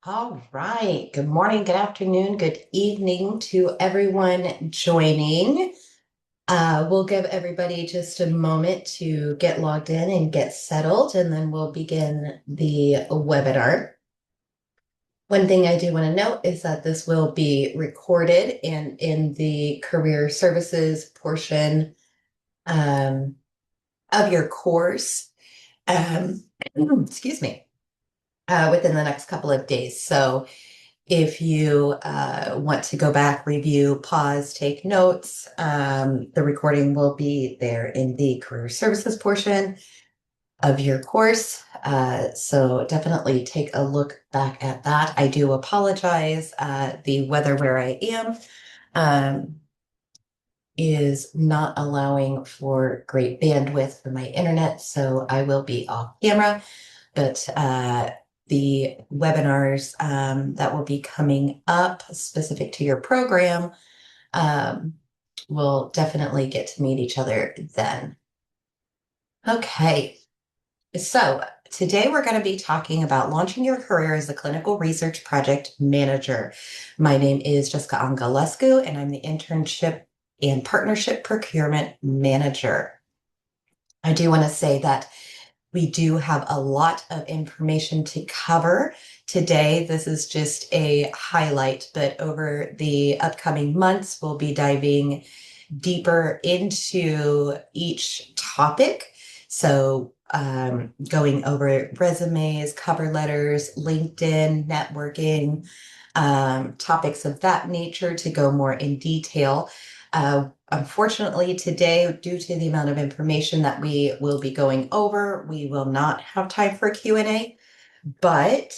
All right. Good morning, good afternoon, good evening to everyone joining. We'll give everybody just a moment to get logged in and get settled, and then we'll begin the webinar. One thing I do want to note is that this will be recorded and in the career services portion of your course. Um, excuse me, within the next couple of days. So if you want to go back, review, pause, take notes, the recording will be there in the career services portion of your course. So definitely take a look back at that. I do apologize. The weather where I am is not allowing for great bandwidth for my internet, so I will be off camera, but the webinars that will be coming up specific to your program um, will definitely get to meet each other then. Okay, so today we're going to be talking about launching your career as a clinical research project manager. My name is Jessica Angelescu, and I'm the internship and partnership procurement manager. I do want to say that we do have a lot of information to cover today. This is just a highlight, but over the upcoming months, we'll be diving deeper into each topic. So, going over resumes, cover letters, LinkedIn, networking, topics of that nature to go more in detail. Unfortunately, today, due to the amount of information that we will be going over, we will not have time for Q&A. But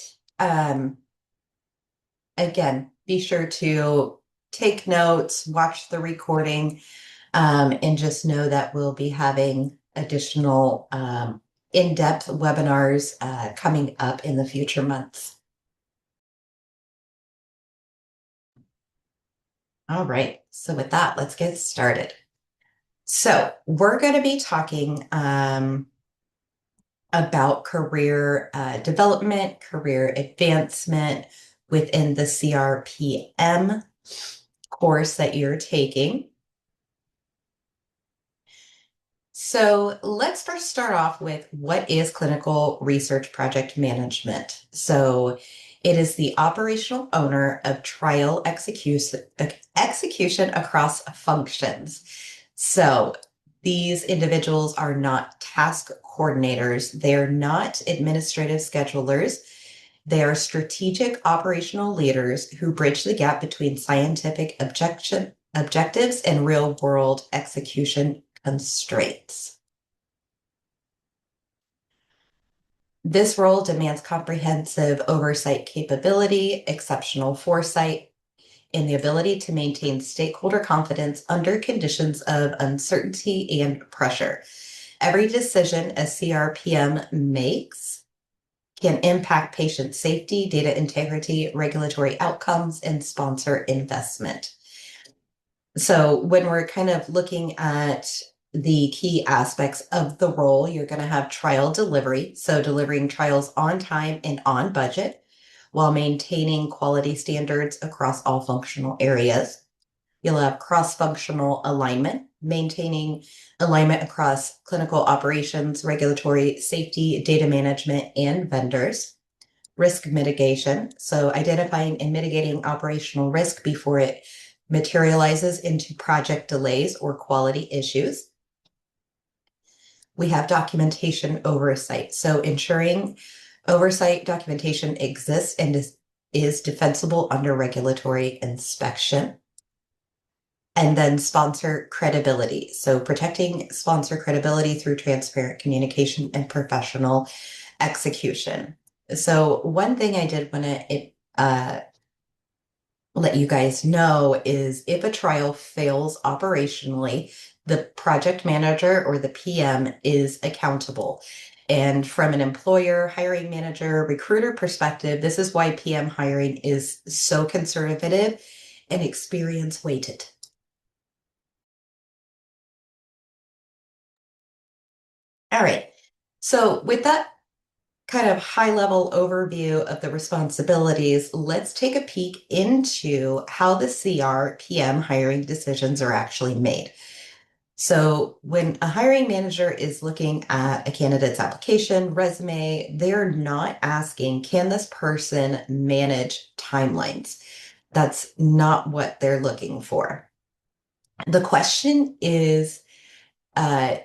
again, be sure to take notes, watch the recording, and just know that we'll be having additional in-depth webinars coming up in the future months. All right, so with that, let's get started. So we're going to be talking about career development, career advancement within the CRPM course that you're taking. So let's first start off with what is clinical research project management. So it is the operational owner of trial execution across functions. So these individuals are not task coordinators. They're not administrative schedulers. They are strategic operational leaders who bridge the gap between scientific objectives and real world execution constraints. This role demands comprehensive oversight capability, exceptional foresight, and the ability to maintain stakeholder confidence under conditions of uncertainty and pressure. Every decision a CRPM makes can impact patient safety, data integrity, regulatory outcomes, and sponsor investment. So when we're kind of looking at the key aspects of the role, you're going to have trial delivery. So delivering trials on time and on budget while maintaining quality standards across all functional areas. You'll have cross-functional alignment, maintaining alignment across clinical operations, regulatory safety, data management, and vendors. Risk mitigation, so identifying and mitigating operational risk before it materializes into project delays or quality issues. We have documentation oversight, so ensuring oversight documentation exists and is defensible under regulatory inspection. And then sponsor credibility. So protecting sponsor credibility through transparent communication and professional execution. So one thing I did want to let you guys know is if a trial fails operationally, the project manager or the PM is accountable. And from an employer, hiring manager, recruiter perspective, this is why PM hiring is so conservative and experience weighted. All right. So with that kind of high level overview of the responsibilities, let's take a peek into how the CRPM hiring decisions are actually made. So when a hiring manager is looking at a candidate's application, resume, they're not asking, can this person manage timelines? That's not what they're looking for. The question is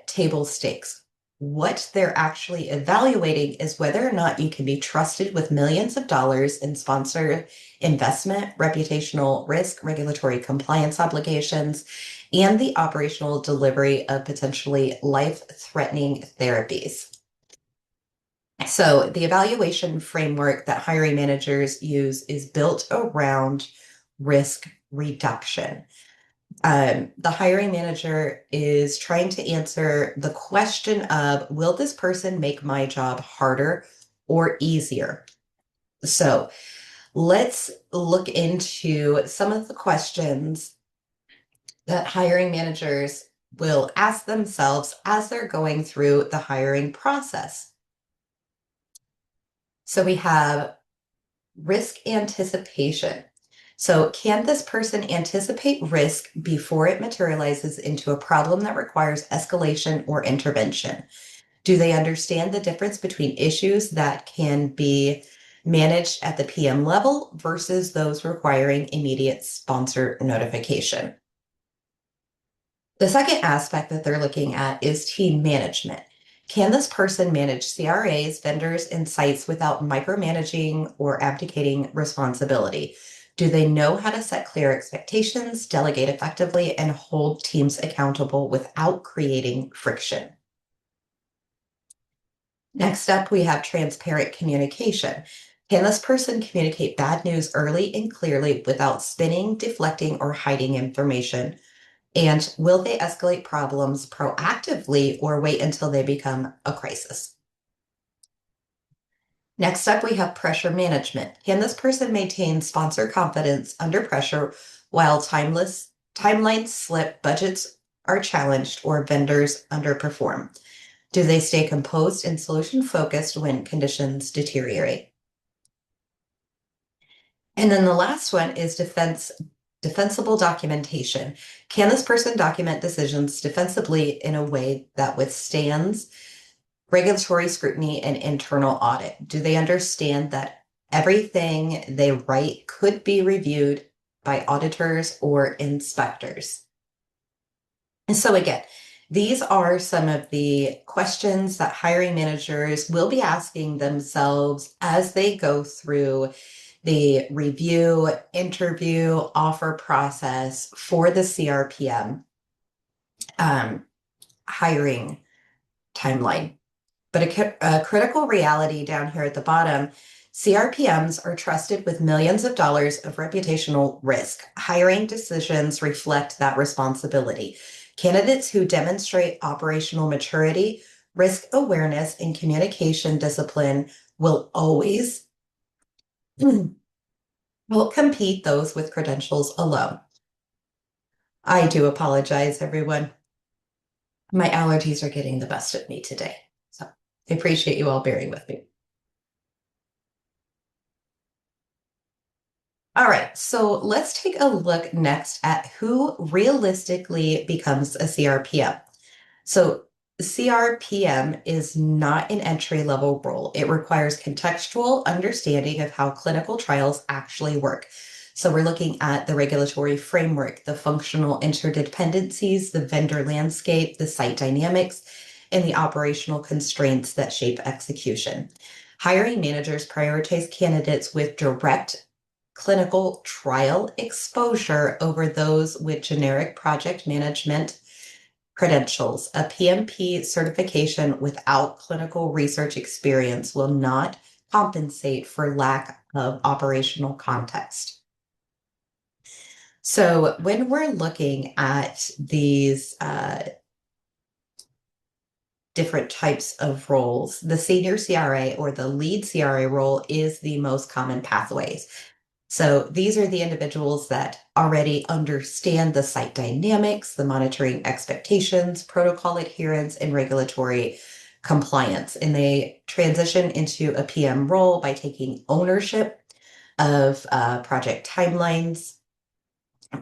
table stakes. What they're actually evaluating is whether or not you can be trusted with millions of dollars in sponsor investment, reputational risk, regulatory compliance obligations, and the operational delivery of potentially life-threatening therapies. So the evaluation framework that hiring managers use is built around risk reduction. The hiring manager is trying to answer the question of, will this person make my job harder or easier? So let's look into some of the questions that hiring managers will ask themselves as they're going through the hiring process. So we have risk anticipation. So can this person anticipate risk before it materializes into a problem that requires escalation or intervention? Do they understand the difference between issues that can be managed at the PM level versus those requiring immediate sponsor notification? The second aspect that they're looking at is team management. Can this person manage CRAs, vendors, and sites without micromanaging or abdicating responsibility? Do they know how to set clear expectations, delegate effectively, and hold teams accountable without creating friction? Next up, we have transparent communication. Can this person communicate bad news early and clearly without spinning, deflecting, or hiding information? And will they escalate problems proactively or wait until they become a crisis? Next up, we have pressure management. Can this person maintain sponsor confidence under pressure while timelines slip, budgets are challenged, or vendors underperform? Do they stay composed and solution focused when conditions deteriorate? And then the last one is defensible documentation. Can this person document decisions defensively in a way that withstands regulatory scrutiny and internal audit? Do they understand that everything they write could be reviewed by auditors or inspectors? And so again, these are some of the questions that hiring managers will be asking themselves as they go through the review, interview, offer process for the CRPM hiring timeline. But a critical reality down here at the bottom, CRPMs are trusted with millions of dollars of reputational risk. Hiring decisions reflect that responsibility. Candidates who demonstrate operational maturity, risk awareness, and communication discipline will always will compete those with credentials alone. I do apologize, everyone. My allergies are getting the best of me today. So I appreciate you all bearing with me. All right, so let's take a look next at who realistically becomes a CRPM. So CRPM is not an entry-level role. It requires contextual understanding of how clinical trials actually work. So we're looking at the regulatory framework, the functional interdependencies, the vendor landscape, the site dynamics, and the operational constraints that shape execution. Hiring managers prioritize candidates with direct clinical trial exposure over those with generic project management credentials. A PMP certification without clinical research experience will not compensate for lack of operational context. So when we're looking at these different types of roles, the senior CRA or the lead CRA role is the most common pathways. So these are the individuals that already understand the site dynamics, the monitoring expectations, protocol adherence, and regulatory compliance. And they transition into a PM role by taking ownership of project timelines,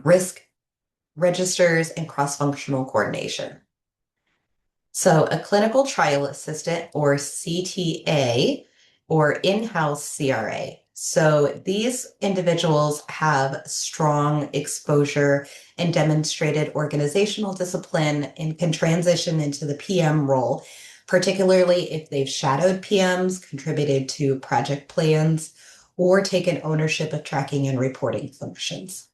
risk registers, and cross-functional coordination. So a clinical trial assistant or CTA or in-house CRA. So these individuals have strong exposure and demonstrated organizational discipline and can transition into the PM role, particularly if they've shadowed PMs, contributed to project plans, or taken ownership of tracking and reporting functions.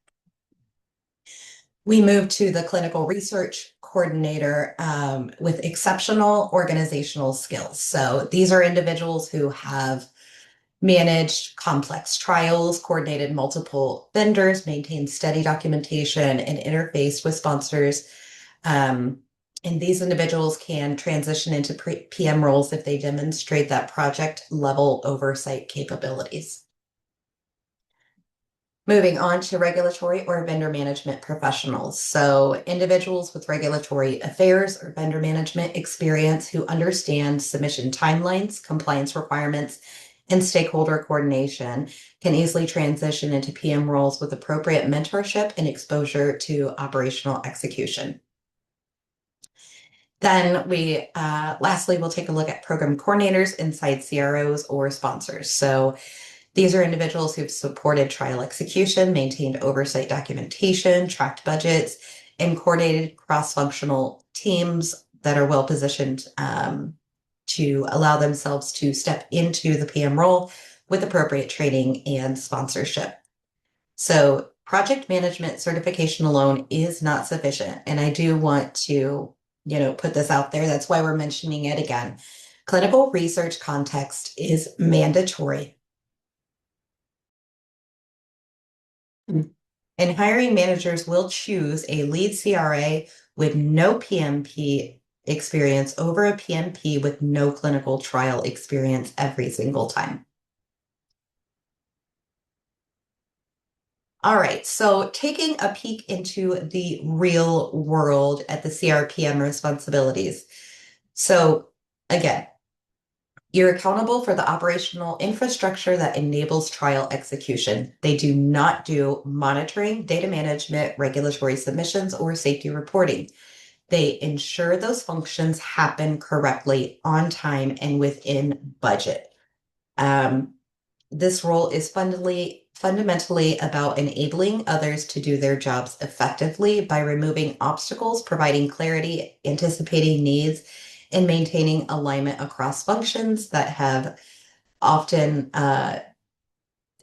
We moved to the clinical research coordinator with exceptional organizational skills. So these are individuals who have managed complex trials, coordinated multiple vendors, maintained steady documentation, and interfaced with sponsors. And these individuals can transition into PM roles if they demonstrate that project level oversight capabilities. Moving on to regulatory or vendor management professionals. So individuals with regulatory affairs or vendor management experience who understand submission timelines, compliance requirements, and stakeholder coordination can easily transition into PM roles with appropriate mentorship and exposure to operational execution. Then lastly, we'll take a look at program coordinators inside CROs or sponsors. So these are individuals who've supported trial execution, maintained oversight documentation, tracked budgets, and coordinated cross-functional teams that are well positioned to allow themselves to step into the PM role with appropriate training and sponsorship. So project management certification alone is not sufficient. And I do want to, put this out there. That's why we're mentioning it again. Clinical research context is mandatory. And hiring managers will choose a lead CRA with no PMP experience over a PMP with no clinical trial experience every single time. All right, so taking a peek into the real world at the CRPM responsibilities. So again, you're accountable for the operational infrastructure that enables trial execution. They do not do monitoring, data management, regulatory submissions, or safety reporting. They ensure those functions happen correctly, on time, and within budget. This role is fundamentally about enabling others to do their jobs effectively by removing obstacles, providing clarity, anticipating needs, and maintaining alignment across functions that have often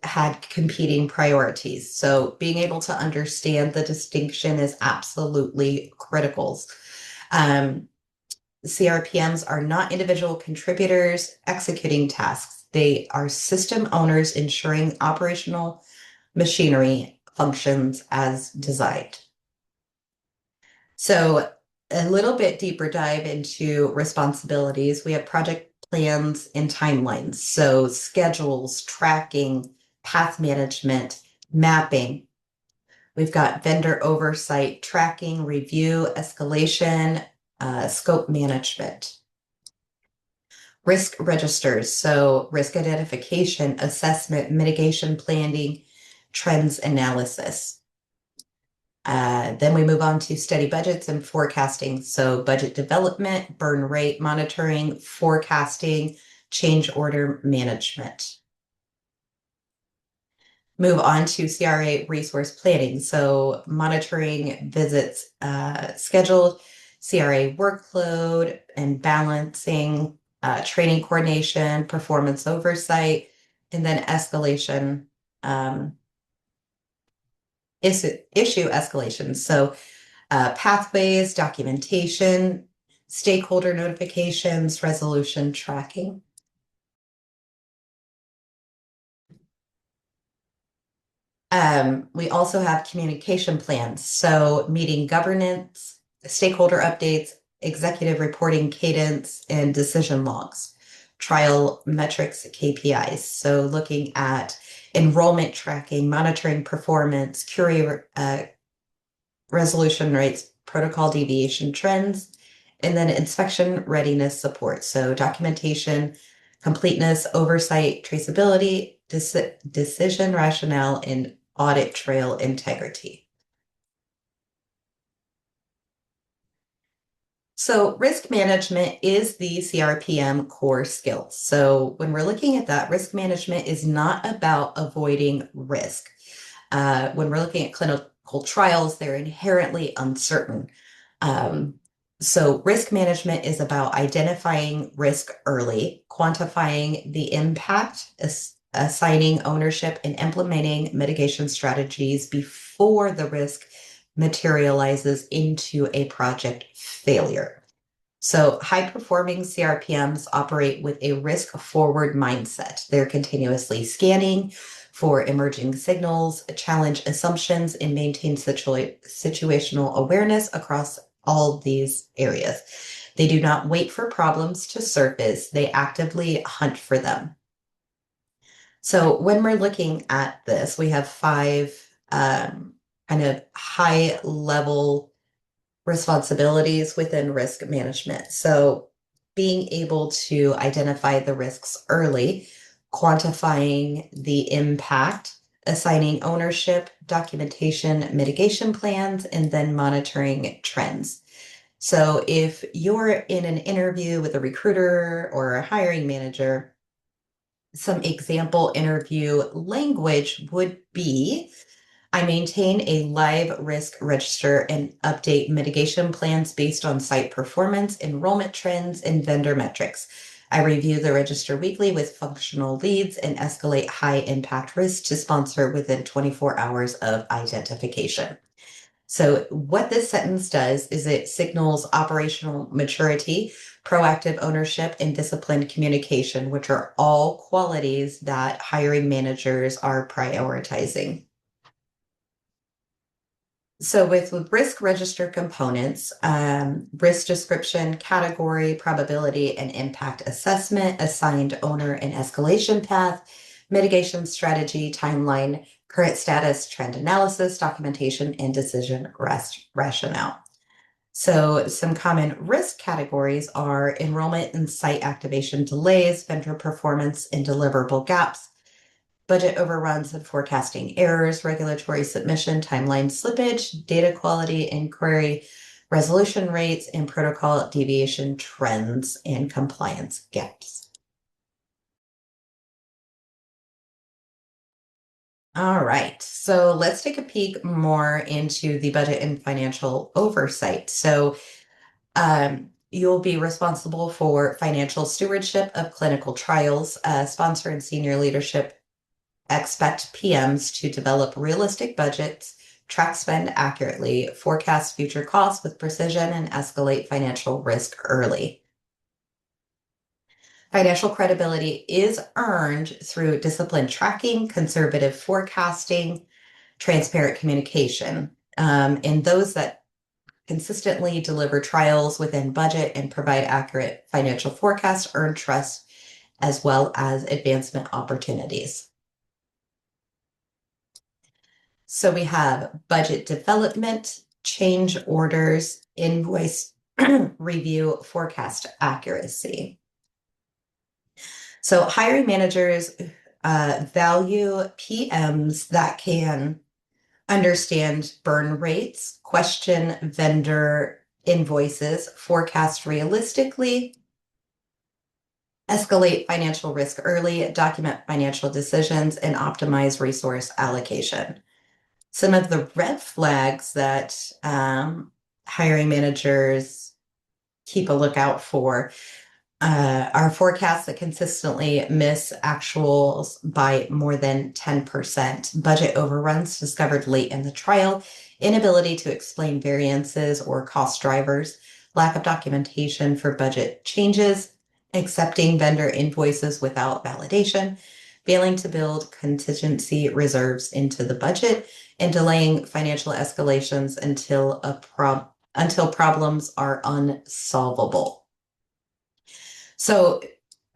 had competing priorities. So being able to understand the distinction is absolutely critical. CRPMs are not individual contributors executing tasks. They are system owners ensuring operational machinery functions as designed. So a little bit deeper dive into responsibilities. We have project plans and timelines. So schedules, tracking, path management, mapping. We've got vendor oversight, tracking, review, escalation, scope management. Risk registers, so risk identification, assessment, mitigation planning, trends analysis. Then we move on to study budgets and forecasting. So budget development, burn rate monitoring, forecasting, change order management. Move on to CRA resource planning. So monitoring visits scheduled, CRA workload and balancing, training coordination, performance oversight, and then escalation, issue escalation. So pathways, documentation, stakeholder notifications, resolution tracking. We also have communication plans. So meeting governance, stakeholder updates, executive reporting cadence, and decision logs, trial metrics, KPIs. So looking at enrollment tracking, monitoring performance, QA resolution rates, protocol deviation trends, and then inspection readiness support. So documentation, completeness, oversight, traceability, decision rationale, and audit trail integrity. So risk management is the CRPM core skill. So when we're looking at that, risk management is not about avoiding risk. When we're looking at clinical trials, they're inherently uncertain. So risk management is about identifying risk early, quantifying the impact, assigning ownership, and implementing mitigation strategies before the risk materializes into a project failure. So high-performing CRPMs operate with a risk-forward mindset. They're continuously scanning for emerging signals, challenge assumptions, and maintain situational awareness across all these areas. They do not wait for problems to surface. They actively hunt for them. So when we're looking at this, we have five kind of high-level responsibilities within risk management. So being able to identify the risks early, quantifying the impact, assigning ownership, documentation, mitigation plans, and then monitoring trends. So if you're in an interview with a recruiter or a hiring manager, some example interview language would be, I maintain a live risk register and update mitigation plans based on site performance, enrollment trends, and vendor metrics. I review the register weekly with functional leads and escalate high impact risks to sponsor within 24 hours of identification. So what this sentence does is it signals operational maturity, proactive ownership, and disciplined communication, which are all qualities that hiring managers are prioritizing. So with risk register components, risk description, category, probability, and impact assessment, assigned owner and escalation path, mitigation strategy, timeline, current status, trend analysis, documentation, and decision rationale. So some common risk categories are enrollment and site activation delays, vendor performance and deliverable gaps, budget overruns and forecasting errors, regulatory submission, timeline slippage, data quality inquiry, resolution rates, and protocol deviation trends and compliance gaps. All right, so let's take a peek more into the budget and financial oversight. So you'll be responsible for financial stewardship of clinical trials. Sponsor and senior leadership expect PMs to develop realistic budgets, track spend accurately, forecast future costs with precision, and escalate financial risk early. Financial credibility is earned through disciplined tracking, conservative forecasting, transparent communication. And those that consistently deliver trials within budget and provide accurate financial forecasts earn trust as well as advancement opportunities. So we have budget development, change orders, invoice review, forecast accuracy. So hiring managers value PMs that can understand burn rates, question vendor invoices, forecast realistically, escalate financial risk early, document financial decisions, and optimize resource allocation. Some of the red flags that hiring managers keep a lookout for are forecasts that consistently miss actuals by more than 10%, budget overruns discovered late in the trial, inability to explain variances or cost drivers, lack of documentation for budget changes, accepting vendor invoices without validation, failing to build contingency reserves into the budget, and delaying financial escalations until problems are unsolvable. So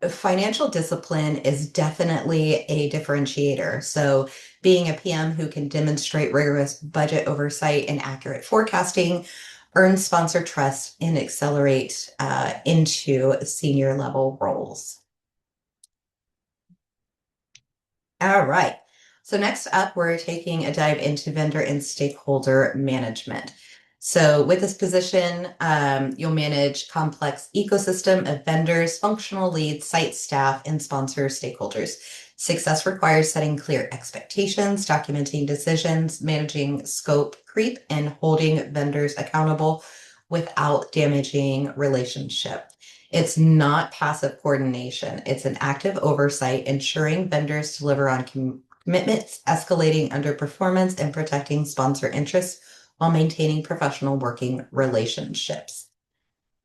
financial discipline is definitely a differentiator. So being a PM who can demonstrate rigorous budget oversight and accurate forecasting earns sponsor trust and accelerate into senior level roles. All right. So next up, we're taking a dive into vendor and stakeholder management. So with this position, you'll manage complex ecosystem of vendors, functional leads, site staff, and sponsor stakeholders. Success requires setting clear expectations, documenting decisions, managing scope creep, and holding vendors accountable without damaging relationship. It's not passive coordination. It's an active oversight, ensuring vendors deliver on commitments, escalating underperformance, and protecting sponsor interests while maintaining professional working relationships.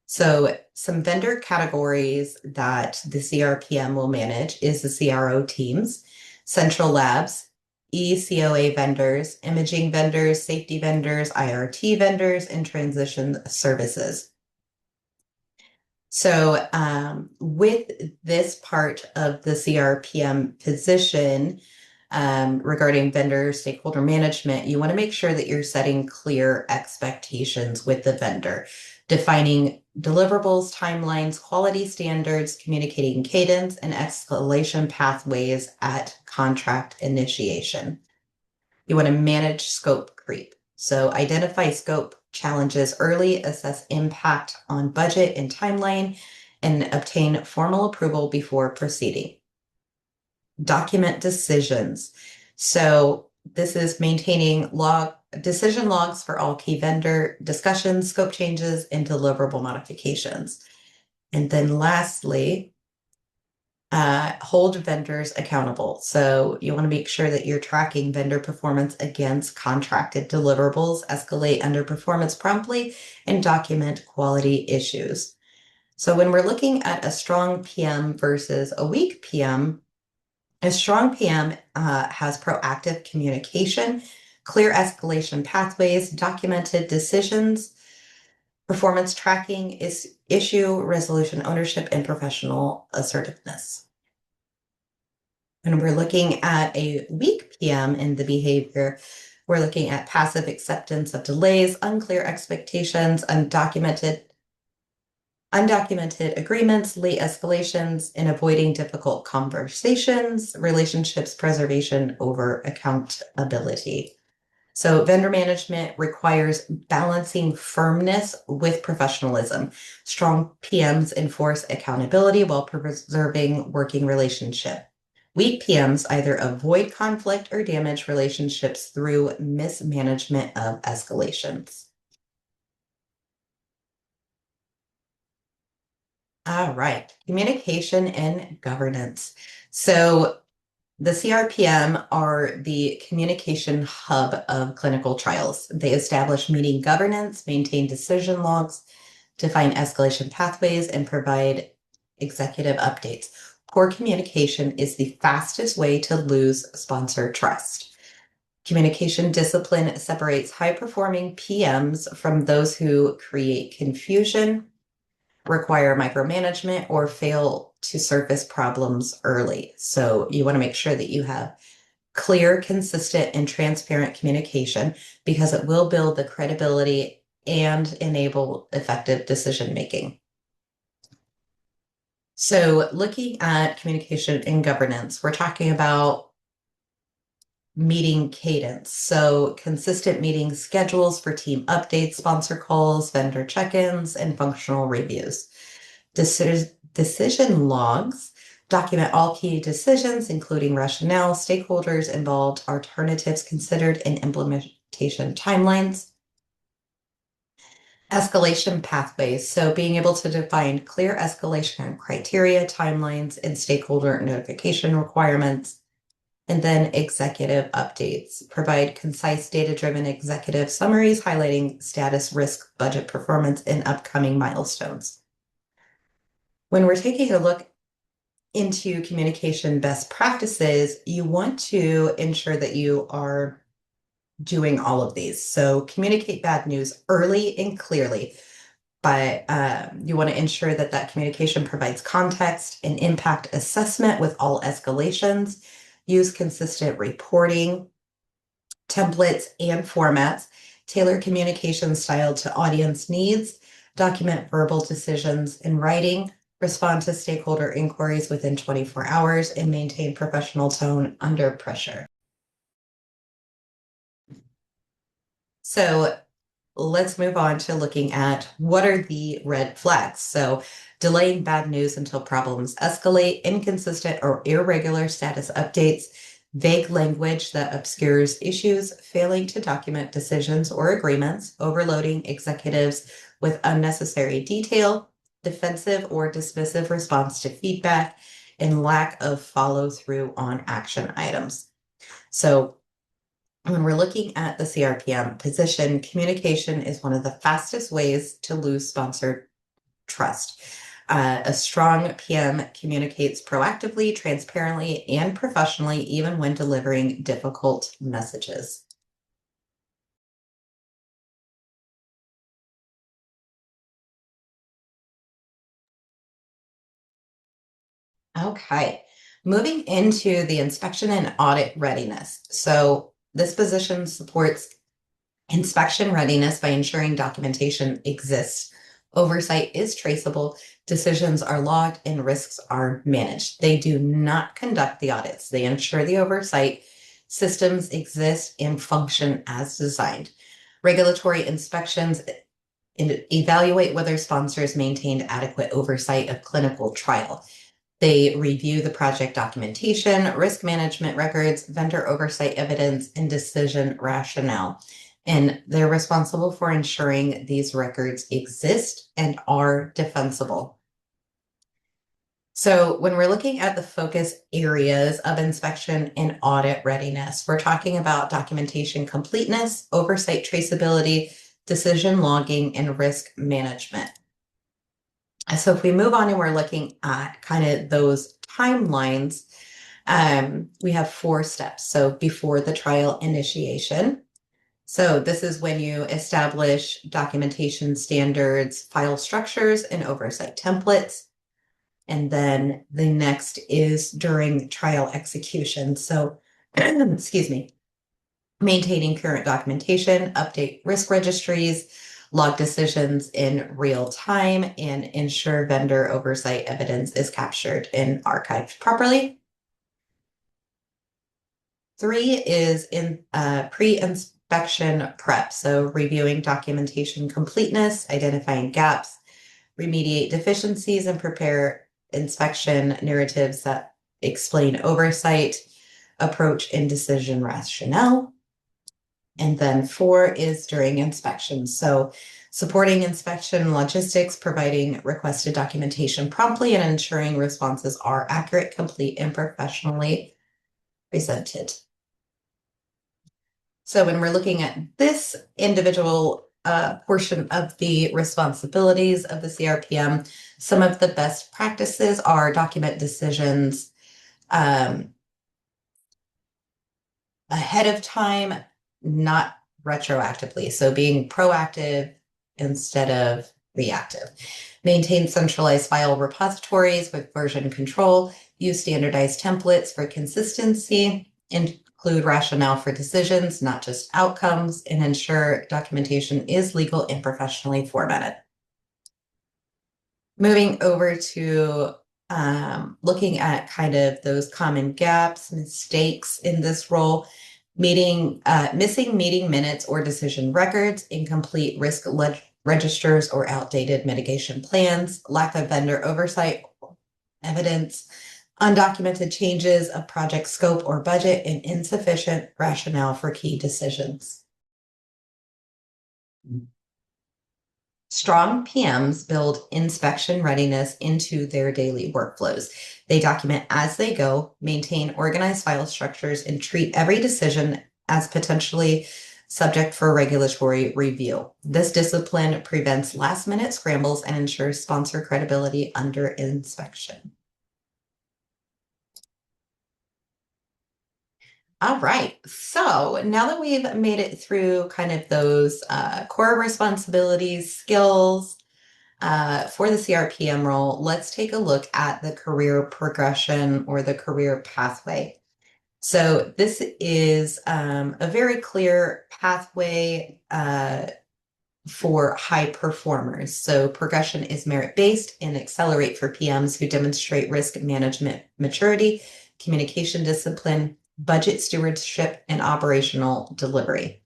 So some vendor categories that the CRPM will manage is the CRO teams, central labs, ECOA vendors, imaging vendors, safety vendors, IRT vendors, and transition services. So with this part of the CRPM position regarding vendor stakeholder management, you want to make sure that you're setting clear expectations with the vendor, defining deliverables, timelines, quality standards, communicating cadence, and escalation pathways at contract initiation. You want to manage scope creep. So identify scope challenges early, assess impact on budget and timeline, and obtain formal approval before proceeding. Document decisions. So this is maintaining decision logs for all key vendor discussions, scope changes, and deliverable modifications. And then lastly, hold vendors accountable. So you want to make sure that you're tracking vendor performance against contracted deliverables, escalate underperformance promptly, and document quality issues. So when we're looking at a strong PM versus a weak PM, a strong PM has proactive communication, clear escalation pathways, documented decisions, performance tracking, is issue resolution ownership, and professional assertiveness. When we're looking at a weak PM in the behavior, we're looking at passive acceptance of delays, unclear expectations, undocumented agreements, late escalations, and avoiding difficult conversations, relationships preservation over accountability. So vendor management requires balancing firmness with professionalism. Strong PMs enforce accountability while preserving working relationship. Weak PMs either avoid conflict or damage relationships through mismanagement of escalations. All right, communication and governance. So The CRPM are the communication hub of clinical trials. They establish meeting governance, maintain decision logs, define escalation pathways, and provide executive updates. Poor communication is the fastest way to lose sponsor trust. Communication discipline separates high-performing PMs from those who create confusion, require micromanagement, or fail to surface problems early. So you want to make sure that you have clear, consistent, and transparent communication because it will build the credibility and enable effective decision making. So looking at communication and governance, we're talking about meeting cadence. So consistent meeting schedules for team updates, sponsor calls, vendor check-ins, and functional reviews. Decision logs document all key decisions, including rationale, stakeholders involved, alternatives considered, and implementation timelines. Escalation pathways. So being able to define clear escalation criteria, timelines, and stakeholder notification requirements. And then executive updates. Provide concise data-driven executive summaries highlighting status, risk, budget performance, and upcoming milestones. When we're taking a look into communication best practices, you want to ensure that you are doing all of these. So communicate bad news early and clearly, but you want to ensure that that communication provides context and impact assessment with all escalations. Use consistent reporting, templates, and formats. Tailor communication style to audience needs. Document verbal decisions in writing. Respond to stakeholder inquiries within 24 hours and maintain professional tone under pressure. So let's move on to looking at what are the red flags. So delaying bad news until problems escalate, inconsistent or irregular status updates, vague language that obscures issues, failing to document decisions or agreements, overloading executives with unnecessary detail, defensive or dismissive response to feedback, and lack of follow through on action items. So when we're looking at the CRPM position, communication is one of the fastest ways to lose sponsor trust. A strong PM communicates proactively, transparently, and professionally, even when delivering difficult messages. Okay, moving into the inspection and audit readiness. So this position supports inspection readiness by ensuring documentation exists. Oversight is traceable, decisions are logged, and risks are managed. They do not conduct the audits. They ensure the oversight systems exist and function as designed. Regulatory inspections evaluate whether sponsors maintained adequate oversight of clinical trial. They review the project documentation, risk management records, vendor oversight evidence, and decision rationale. And they're responsible for ensuring these records exist and are defensible. So when we're looking at the focus areas of inspection and audit readiness, we're talking about documentation completeness, oversight traceability, decision logging, and risk management. So if we move on and we're looking at kind of those timelines, we have 4 steps. So before the trial initiation. So this is when you establish documentation standards, file structures, and oversight templates. And then the next is during trial execution. So, excuse me, maintaining current documentation, update risk registries, log decisions in real time, and ensure vendor oversight evidence is captured and archived properly. 3 is in pre-inspection prep. So reviewing documentation completeness, identifying gaps, remediate deficiencies, and prepare inspection narratives that explain oversight, approach, and decision rationale. And then 4 is during inspection. So supporting inspection logistics, providing requested documentation promptly, and ensuring responses are accurate, complete, and professionally presented. So when we're looking at this individual portion of the responsibilities of the CRPM, some of the best practices are document decisions ahead of time, not retroactively. So being proactive instead of reactive. Maintain centralized file repositories with version control. Use standardized templates for consistency. Include rationale for decisions, not just outcomes, and ensure documentation is legal and professionally formatted. Moving over to looking at kind of those common gaps, mistakes in this role, missing meeting minutes or decision records, incomplete risk registers or outdated mitigation plans, lack of vendor oversight evidence, undocumented changes of project scope or budget, and insufficient rationale for key decisions. Strong PMs build inspection readiness into their daily workflows. They document as they go, maintain organized file structures, and treat every decision as potentially subject for regulatory review. This discipline prevents last-minute scrambles and ensures sponsor credibility under inspection. All right, so now that we've made it through kind of those core responsibilities, skills, for the CRPM role, let's take a look at the career progression or the career pathway. So this is a very clear pathway for high performers. So progression is merit-based and accelerate for PMs who demonstrate risk management maturity, communication discipline, budget stewardship, and operational delivery.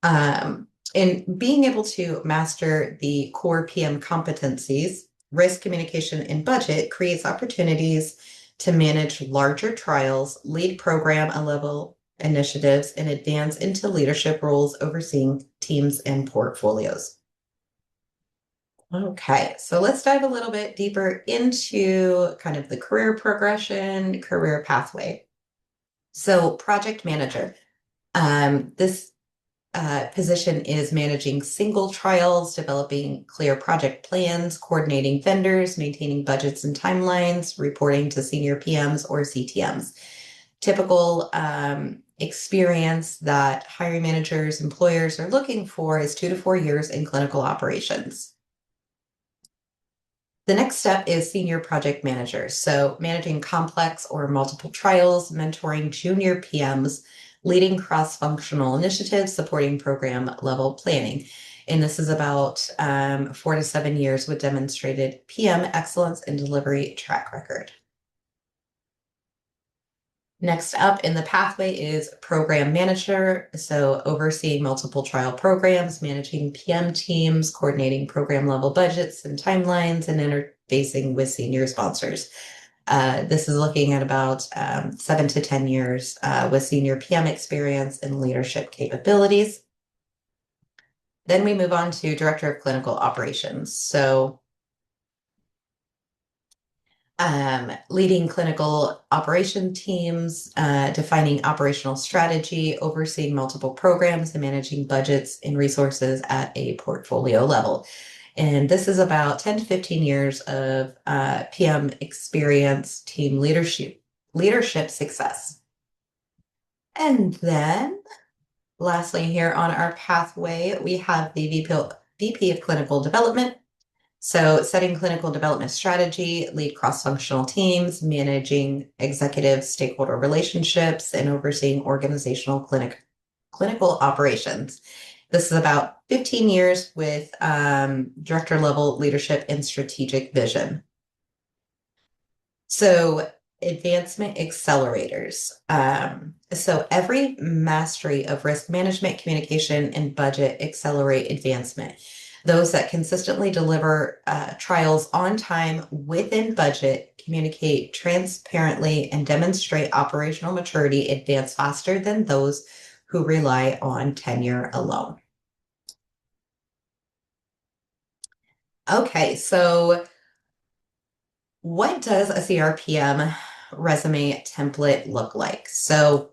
And being able to master the core PM competencies, risk communication and budget creates opportunities to manage larger trials, lead program and level initiatives, and advance into leadership roles overseeing teams and portfolios. Okay, so let's dive a little bit deeper into kind of the career progression, career pathway. So project manager. This position is managing single trials, developing clear project plans, coordinating vendors, maintaining budgets and timelines, reporting to senior PMs or CTMs. Typical experience that hiring managers, employers are looking for is 2 to 4 years in clinical operations. The next step is senior project manager. So managing complex or multiple trials, mentoring junior PMs, leading cross-functional initiatives, supporting program level planning. And this is about 4 to 7 years with demonstrated PM excellence and delivery track record. Next up in the pathway is program manager. So overseeing multiple trial programs, managing PM teams, coordinating program level budgets and timelines, and interfacing with senior sponsors. This is looking at about 7 to 10 years with senior PM experience and leadership capabilities. Then we move on to Director of Clinical Operations. So leading clinical operation teams, defining operational strategy, overseeing multiple programs, and managing budgets and resources at a portfolio level. And this is about 10 to 15 years of PM experience, team leadership success. And then lastly here on our pathway, we have the VP of Clinical Development. So setting clinical development strategy, lead cross-functional teams, managing executive stakeholder relationships, and overseeing organizational clinical operations. This is about 15 years with director level leadership and strategic vision. So advancement accelerators. So every mastery of risk management, communication, and budget accelerate advancement. Those that consistently deliver trials on time within budget, communicate transparently, and demonstrate operational maturity advance faster than those who rely on tenure alone. Okay, so what does a CRPM resume template look like? So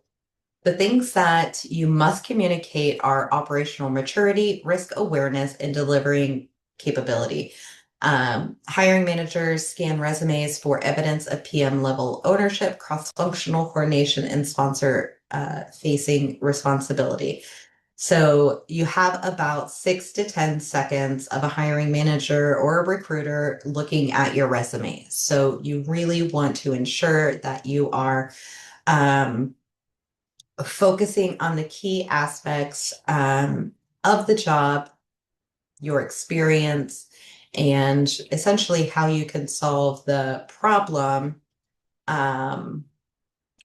the things that you must communicate are operational maturity, risk awareness, and delivering capability. Hiring managers scan resumes for evidence of PM level ownership, cross-functional coordination, and sponsor facing responsibility. So you have about 6 to 10 seconds of a hiring manager or a recruiter looking at your resume. So you really want to ensure that you are focusing on the key aspects of the job, your experience, and essentially how you can solve the problem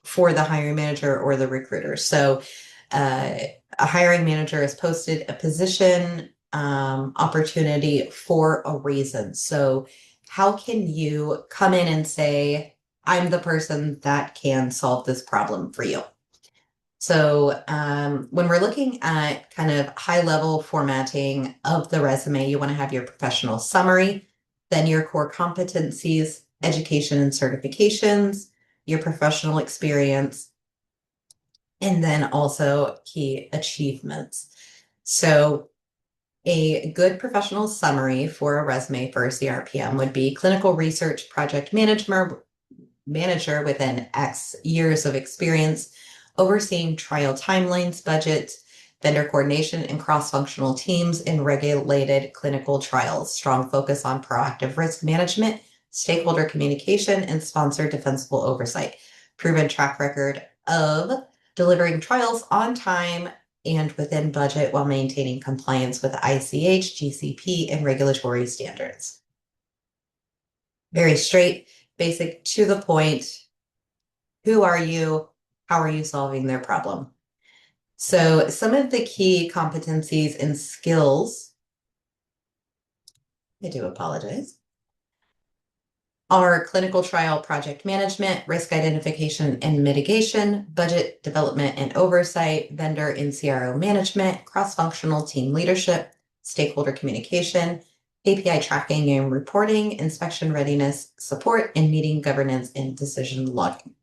for the hiring manager or the recruiter. So a hiring manager has posted a position opportunity for a reason. So how can you come in and say, I'm the person that can solve this problem for you? So when we're looking at kind of high level formatting of the resume, you want to have your professional summary, then your core competencies, education and certifications, your professional experience, and then also key achievements. So a good professional summary for a resume for a CRPM would be clinical research project manager within X years of experience, overseeing trial timelines, budgets, vendor coordination, and cross-functional teams in regulated clinical trials. Strong focus on proactive risk management, stakeholder communication, and sponsor defensible oversight. Proven track record of delivering trials on time and within budget while maintaining compliance with ICH, GCP, and regulatory standards. Very straight, basic, to the point. Who are you? How are you solving their problem? So some of the key competencies and skills, I do apologize, are clinical trial project management, risk identification and mitigation, budget development and oversight, vendor and CRO management, cross-functional team leadership, stakeholder communication, API tracking and reporting, inspection readiness, support, and meeting governance and decision logging.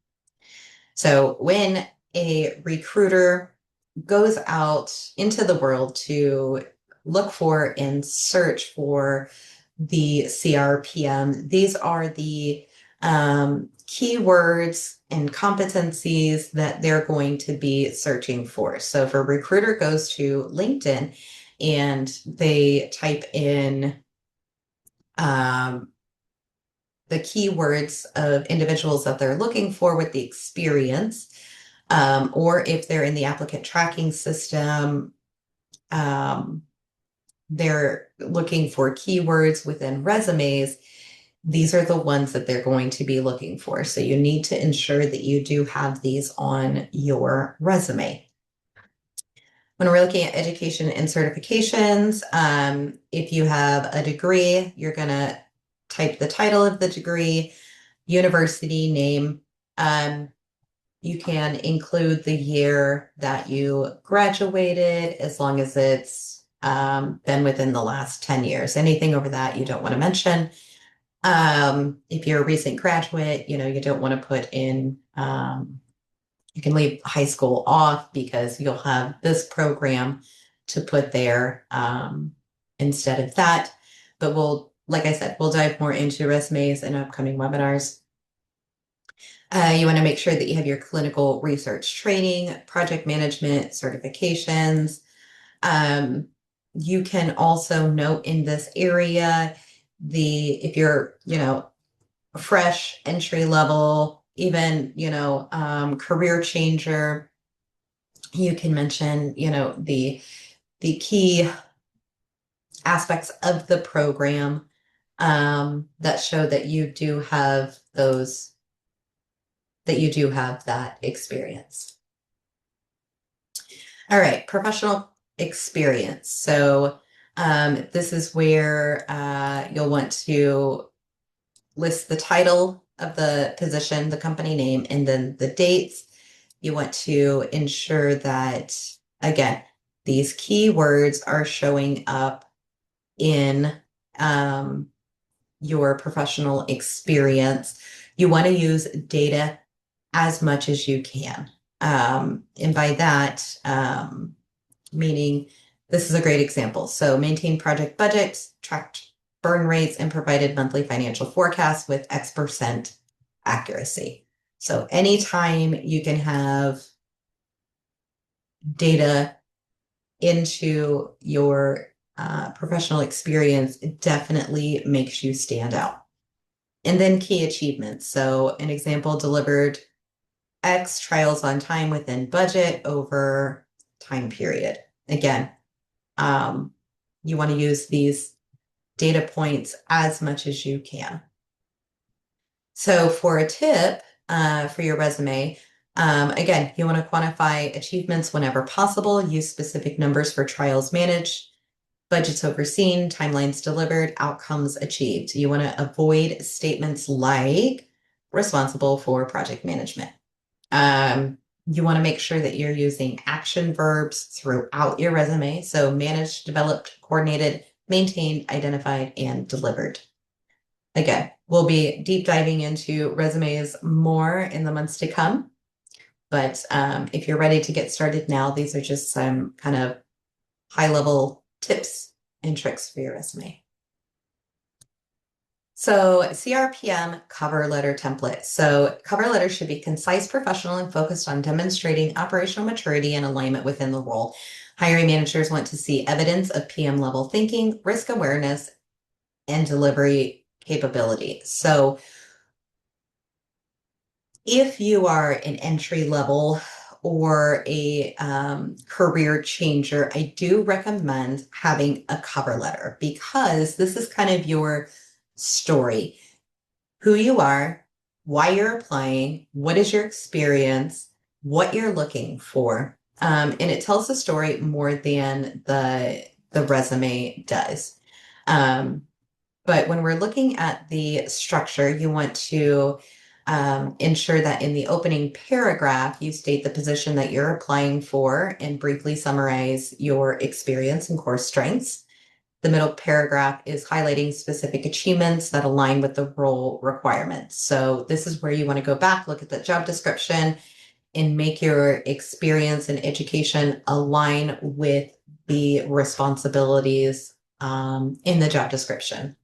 So when a recruiter goes out into the world to look for and search for the CRPM, these are the keywords and competencies that they're going to be searching for. So if a recruiter goes to LinkedIn and they type in the keywords of individuals that they're looking for with the experience, or if they're in the applicant tracking system, they're looking for keywords within resumes, these are the ones that they're going to be looking for. So you need to ensure that you do have these on your resume. When we're looking at education and certifications, if you have a degree, you're going to type the title of the degree, university name. You can include the year that you graduated, as long as it's been within the last 10 years. Anything over that you don't want to mention. If you're a recent graduate, you don't want to put in, you can leave high school off because you'll have this program to put there instead of that. But like I said, we'll dive more into resumes in upcoming webinars. You want to make sure that you have your clinical research training, project management certifications. You can also note in this area, if you're, fresh, entry level, even, career changer, you can mention, the key aspects of the program that show that you do have that experience. All right, professional experience. So this is where you'll want to list the title of the position, the company name, and then the dates. You want to ensure that, again, these keywords are showing up in your professional experience. You want to use data as much as you can. And by that, meaning this is a great example. So maintain project budgets, tracked burn rates, and provided monthly financial forecasts with X% accuracy. So anytime you can have data into your professional experience, it definitely makes you stand out. And then key achievements. So an example, delivered X trials on time within budget over time period. Again, you want to use these data points as much as you can. So for a tip for your resume, again, you want to quantify achievements whenever possible, use specific numbers for trials managed, budgets overseen, timelines delivered, outcomes achieved. You want to avoid statements like responsible for project management. You want to make sure that you're using action verbs throughout your resume. So managed, developed, coordinated, maintained, identified, and delivered. Again, we'll be deep diving into resumes more in the months to come. But if you're ready to get started now, these are just some kind of high-level tips and tricks for your resume. So CRPM cover letter template. So cover letters should be concise, professional, and focused on demonstrating operational maturity and alignment within the role. Hiring managers want to see evidence of PM level thinking, risk awareness, and delivery capability. So if you are an entry level or a career changer, I do recommend having a cover letter because this is kind of your story, who you are, why you're applying, what is your experience, what you're looking for. And it tells the story more than the resume does. But when we're looking at the structure, you want to ensure that in the opening paragraph, you state the position that you're applying for and briefly summarize your experience and core strengths. The middle paragraph is highlighting specific achievements that align with the role requirements. So this is where you want to go back, look at the job description, and make your experience and education align with the responsibilities in the job description.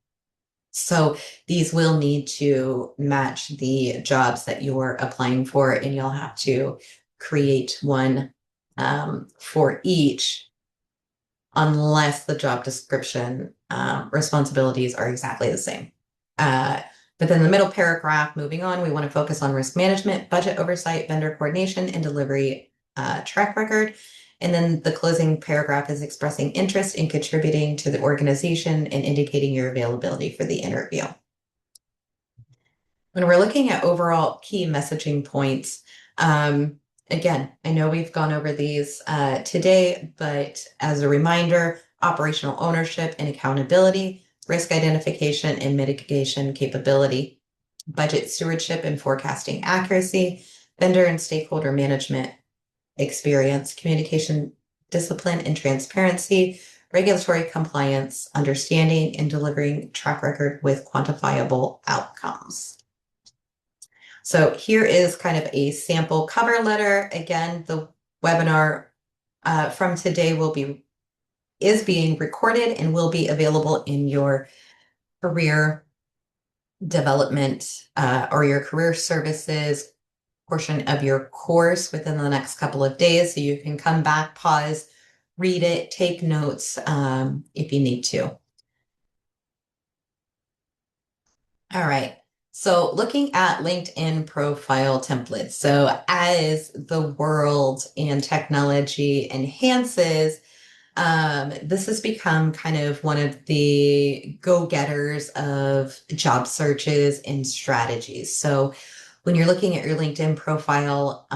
So these will need to match the jobs that you're applying for, and you'll have to create one for each unless the job description responsibilities are exactly the same. But then the middle paragraph, moving on, we want to focus on risk management, budget oversight, vendor coordination, and delivery track record. And then the closing paragraph is expressing interest in contributing to the organization and indicating your availability for the interview. When we're looking at overall key messaging points, again, I know we've gone over these today, but as a reminder, operational ownership and accountability, risk identification and mitigation capability, budget stewardship and forecasting accuracy, vendor and stakeholder management experience, communication discipline and transparency, regulatory compliance, understanding, and delivering track record with quantifiable outcomes. So here is kind of a sample cover letter. Again, the webinar from today is being recorded and will be available in your career development or your career services portion of your course within the next couple of days. So you can come back, pause, read it, take notes if you need to. All right. So looking at LinkedIn profile templates. So as the world and technology enhances, this has become kind of one of the go-getters of job searches and strategies. So when you're looking at your LinkedIn profile,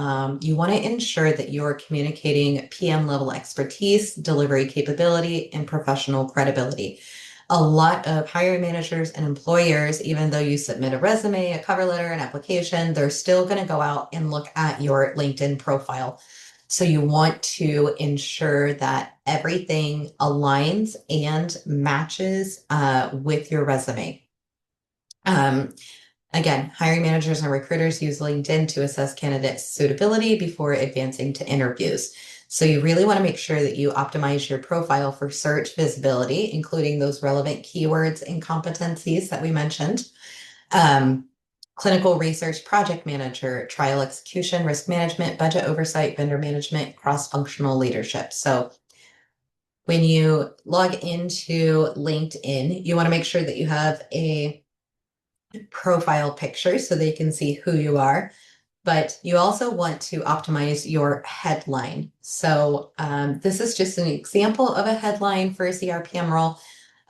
you want to ensure that you're communicating PM level expertise, delivery capability, and professional credibility. A lot of hiring managers and employers, even though you submit a resume, a cover letter, an application, they're still going to go out and look at your LinkedIn profile. So you want to ensure that everything aligns and matches with your resume. Again, hiring managers and recruiters use LinkedIn to assess candidates' suitability before advancing to interviews. So you really want to make sure that you optimize your profile for search visibility, including those relevant keywords and competencies that we mentioned. Clinical research project manager, trial execution, risk management, budget oversight, vendor management, cross-functional leadership. So when you log into LinkedIn, you want to make sure that you have a profile picture so they can see who you are. But you also want to optimize your headline. So this is just an example of a headline for a CRPM role.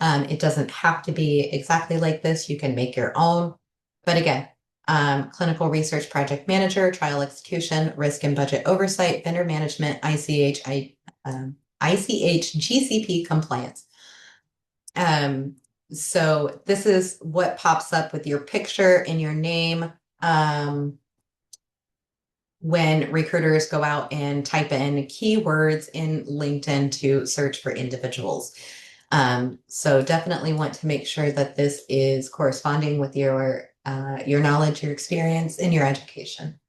It doesn't have to be exactly like this. You can make your own. But again, clinical research project manager, trial execution, risk and budget oversight, vendor management, ICH GCP compliance. So this is what pops up with your picture and your name when recruiters go out and type in keywords in LinkedIn to search for individuals. So definitely want to make sure that this is corresponding with your knowledge, your experience, and your education.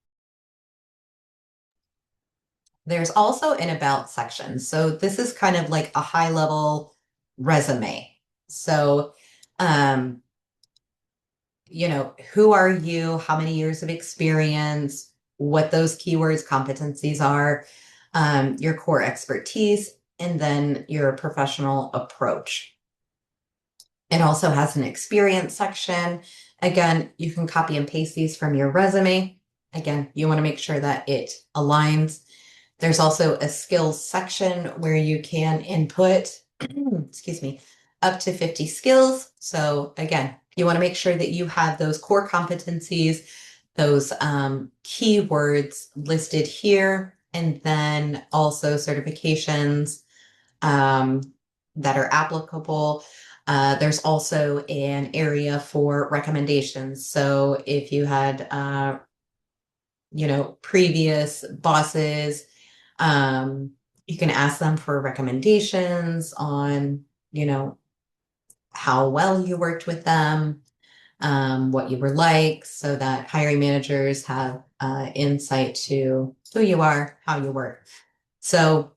There's also an about section. So this is kind of like a high level resume. So, who are you? How many years of experience? What those keywords, competencies are, your core expertise, and then your professional approach. It also has an experience section. Again, you can copy and paste these from your resume. Again, you want to make sure that it aligns. There's also a skills section where you can input, excuse me, up to 50 skills. So again, you want to make sure that you have those core competencies, those keywords listed here, and then also certifications that are applicable. There's also an area for recommendations. So if you had, previous bosses, you can ask them for recommendations on, how well you worked with them, what you were like, so that hiring managers have insight to who you are, how you work. So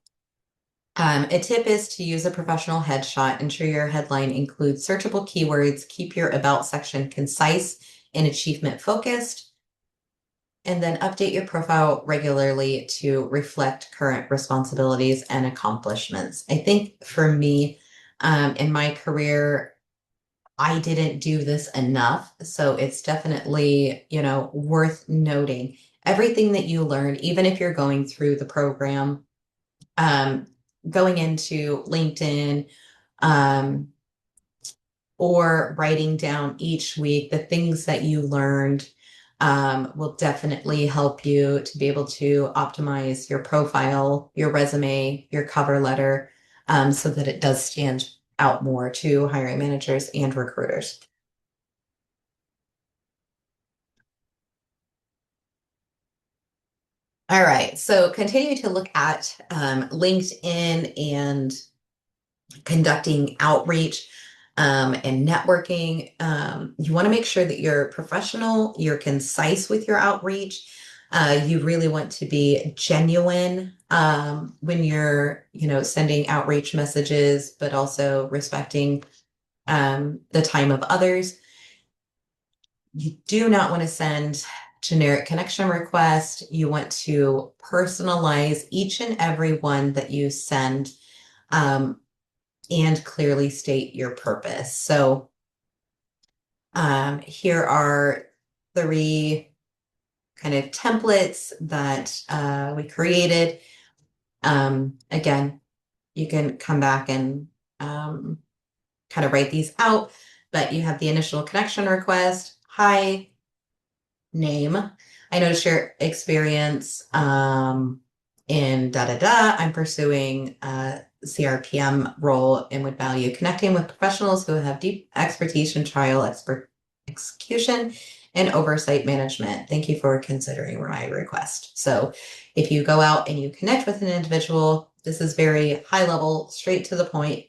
a tip is to use a professional headshot. Ensure your headline includes searchable keywords. Keep your about section concise and achievement focused. And then update your profile regularly to reflect current responsibilities and accomplishments. I think for me, in my career, I didn't do this enough. So it's definitely, worth noting everything that you learn, even if you're going through the program, going into LinkedIn, or writing down each week the things that you learned will definitely help you to be able to optimize your profile, your resume, your cover letter, so that it does stand out more to hiring managers and recruiters. All right, so continuing to look at LinkedIn and conducting outreach and networking. You want to make sure that you're professional, you're concise with your outreach. You really want to be genuine when you're, sending outreach messages, but also respecting the time of others. You do not want to send generic connection requests. You want to personalize each and every one that you send, and clearly state your purpose. So here are 3 kind of templates that we created. Again, you can come back and kind of write these out, but you have the initial connection request, hi, name. I noticed your experience in I'm pursuing a CRPM role and would value connecting with professionals who have deep expertise in trial execution and oversight management. Thank you for considering my request. So if you go out and you connect with an individual, this is very high level, straight to the point.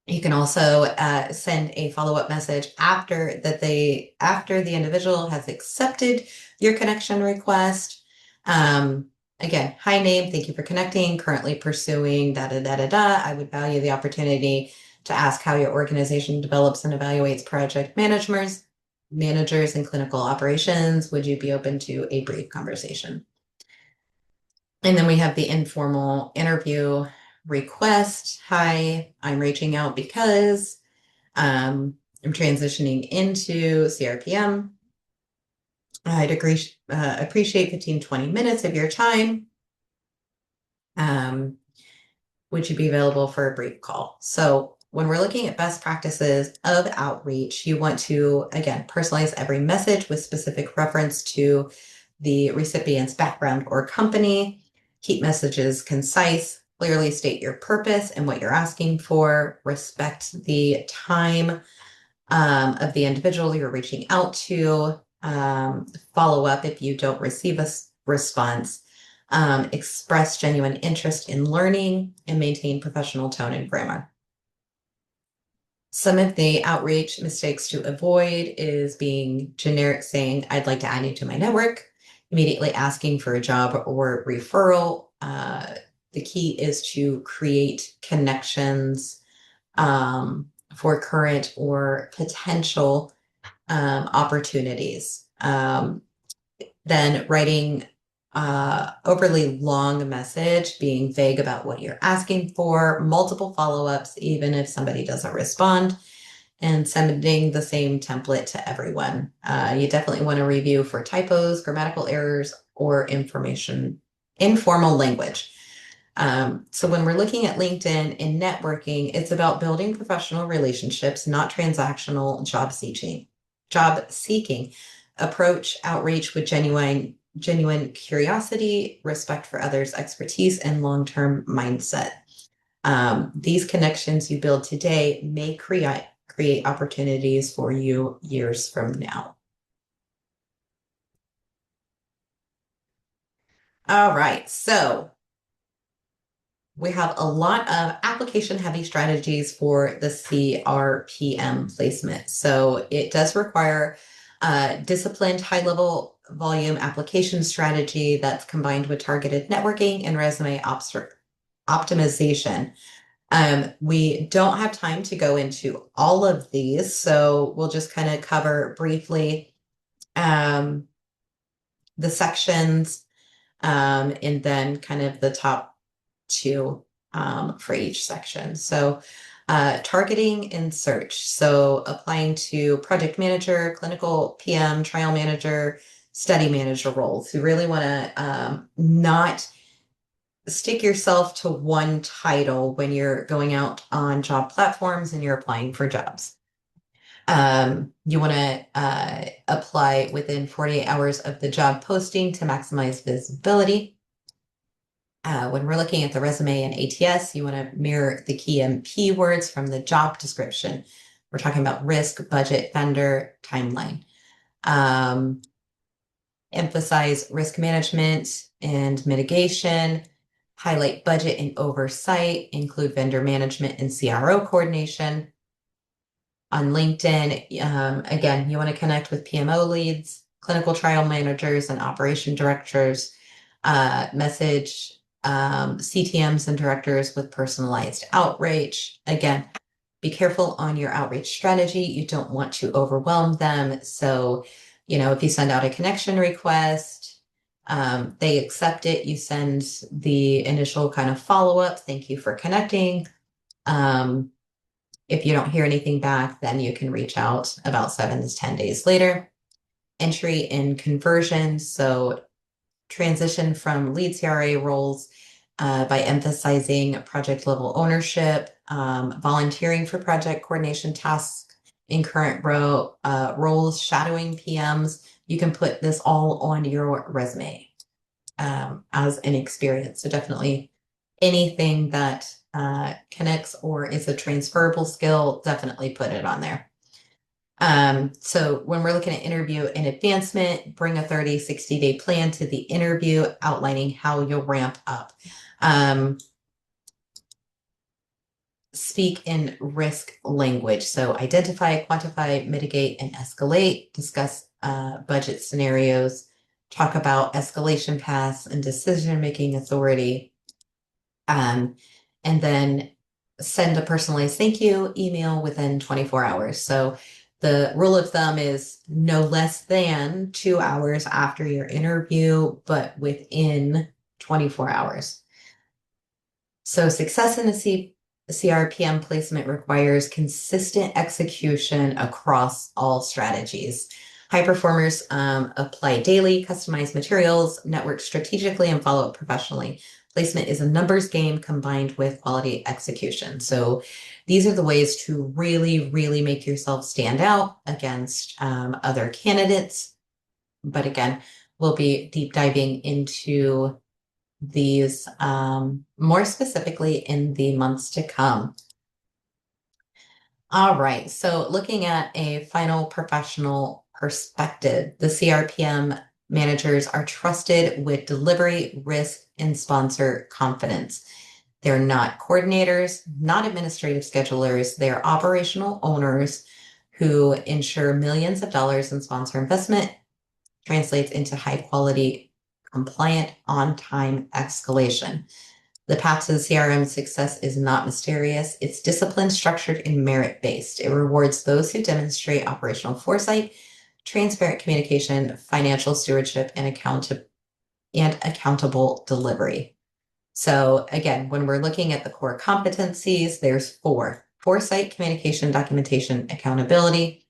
You can also send a follow-up message after the individual has accepted your connection request. Again, hi name, thank you for connecting, currently pursuing da da da da da. I would value the opportunity to ask how your organization develops and evaluates project managers and clinical operations. Would you be open to a brief conversation? And then we have the informal interview request. Hi, I'm reaching out because I'm transitioning into CRPM. I'd appreciate 15, 20 minutes of your time. Would you be available for a brief call? So when we're looking at best practices of outreach, you want to, again, personalize every message with specific reference to the recipient's background or company. Keep messages concise, clearly state your purpose and what you're asking for, respect the time of the individual you're reaching out to, follow up if you don't receive a response, express genuine interest in learning, and maintain professional tone and grammar. Some of the outreach mistakes to avoid is being generic, saying, I'd like to add you to my network, immediately asking for a job or referral. The key is to create connections for current or potential opportunities. Then writing overly long message, being vague about what you're asking for, multiple follow-ups, even if somebody doesn't respond, and sending the same template to everyone. You definitely want to review for typos, grammatical errors, or informal language. So when we're looking at LinkedIn and networking, it's about building professional relationships, not transactional job seeking. Approach outreach with genuine curiosity, respect for others' expertise, and long-term mindset. These connections you build today may create opportunities for you years from now. All right, so we have a lot of application-heavy strategies for the CRPM placement. So it does require disciplined, high-level volume application strategy that's combined with targeted networking and resume optimization. We don't have time to go into all of these, so we'll just kind of cover briefly the sections and then kind of the top two for each section. So targeting and search. So applying to project manager, clinical PM, trial manager, study manager roles. You really want to not stick yourself to one title when you're going out on job platforms and you're applying for jobs. You want to apply within 48 hours of the job posting to maximize visibility. When we're looking at the resume and ATS, you want to mirror the key keywords from the job description. We're talking about risk, budget, vendor, timeline. Emphasize risk management and mitigation, highlight budget and oversight, include vendor management and CRO coordination. On LinkedIn, again, you want to connect with PMO leads, clinical trial managers, and operation directors. Message CTMs and directors with personalized outreach. Again, be careful on your outreach strategy. You don't want to overwhelm them. So, if you send out a connection request, they accept it, you send the initial kind of follow-up, thank you for connecting. If you don't hear anything back, then you can reach out about 7 to 10 days later. Entry and conversion. So transition from lead CRA roles by emphasizing project level ownership, volunteering for project coordination tasks in current roles, shadowing PMs. You can put this all on your resume as an experience. So definitely anything that connects or is a transferable skill, definitely put it on there. So when we're looking at interview and advancement, bring a 30, 60-day plan to the interview, outlining how you'll ramp up. speak in risk language. So identify, quantify, mitigate, and escalate, discuss budget scenarios, talk about escalation paths and decision-making authority, and then send a personalized thank you email within 24 hours. So the rule of thumb is no less than 2 hours after your interview, but within 24 hours. So success in a CRPM placement requires consistent execution across all strategies. High performers apply daily, customize materials, network strategically, and follow up professionally. Placement is a numbers game combined with quality execution. So these are the ways to really, really make yourself stand out against other candidates. But again, we'll be deep diving into these more specifically in the months to come. All right, so looking at a final professional perspective, the CRPM managers are trusted with delivery, risk, and sponsor confidence. They're not coordinators, not administrative schedulers, they're operational owners who ensure millions of dollars in sponsor investment translates into high quality, compliant, on time escalation. The path to the CRM success is not mysterious. It's disciplined, structured, and merit based. It rewards those who demonstrate operational foresight, transparent communication, financial stewardship, and accountable delivery. So again, when we're looking at the core competencies, there's four: foresight, communication, documentation, accountability.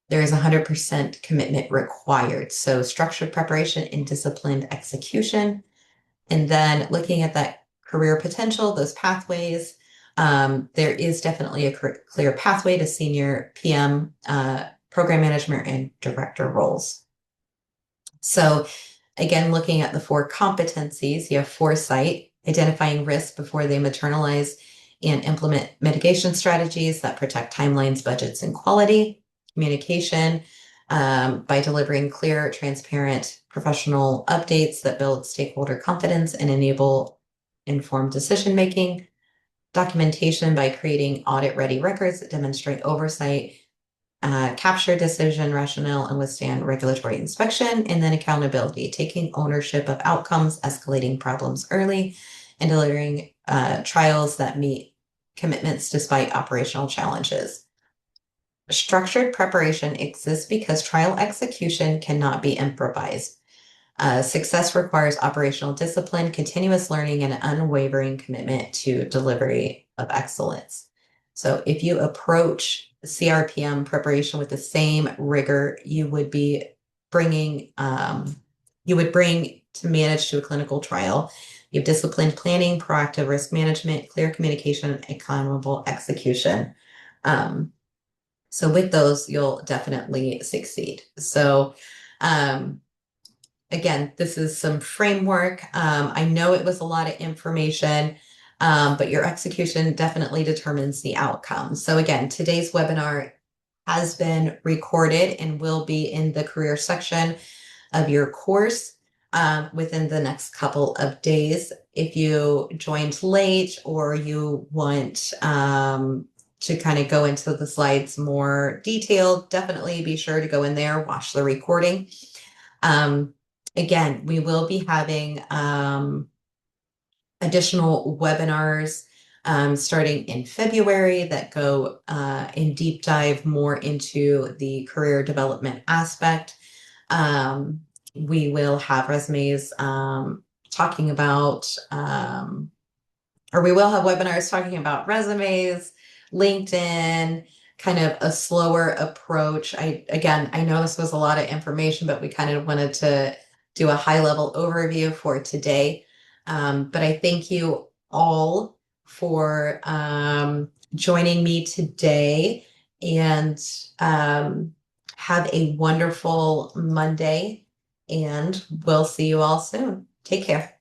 There is 100% commitment required. So structured preparation and disciplined execution. And then looking at that career potential, those pathways, there is definitely a clear pathway to senior PM, program management, and director roles. So again, looking at the four competencies, you have foresight, identifying risks before they materialize, and implement mitigation strategies that protect timelines, budgets, and quality. Communication, by delivering clear, transparent, professional updates that build stakeholder confidence and enable informed decision making. Documentation, by creating audit-ready records that demonstrate oversight, capture decision rationale, and withstand regulatory inspection. And then accountability, taking ownership of outcomes, escalating problems early, and delivering trials that meet commitments despite operational challenges. Structured preparation exists because trial execution cannot be improvised. Success requires operational discipline, continuous learning, and an unwavering commitment to delivery of excellence. So if you approach CRPM preparation with the same rigor you would be bringing, you would bring to manage to a clinical trial, you have disciplined planning, proactive risk management, clear communication, accountable execution. So with those, you'll definitely succeed. So again, this is some framework. I know it was a lot of information, but your execution definitely determines the outcome. So again, today's webinar has been recorded and will be in the career section of your course within the next couple of days. If you joined late or you want to kind of go into the slides more detailed, definitely be sure to go in there, watch the recording. Again, we will be having additional webinars starting in February that go in deep dive more into the career development aspect. We will have resumes talking about, or we will have webinars talking about resumes, LinkedIn, kind of a slower approach. I know this was a lot of information, but we kind of wanted to do a high level overview for today. But I thank you all for joining me today, and have a wonderful Monday, and we'll see you all soon. Take care.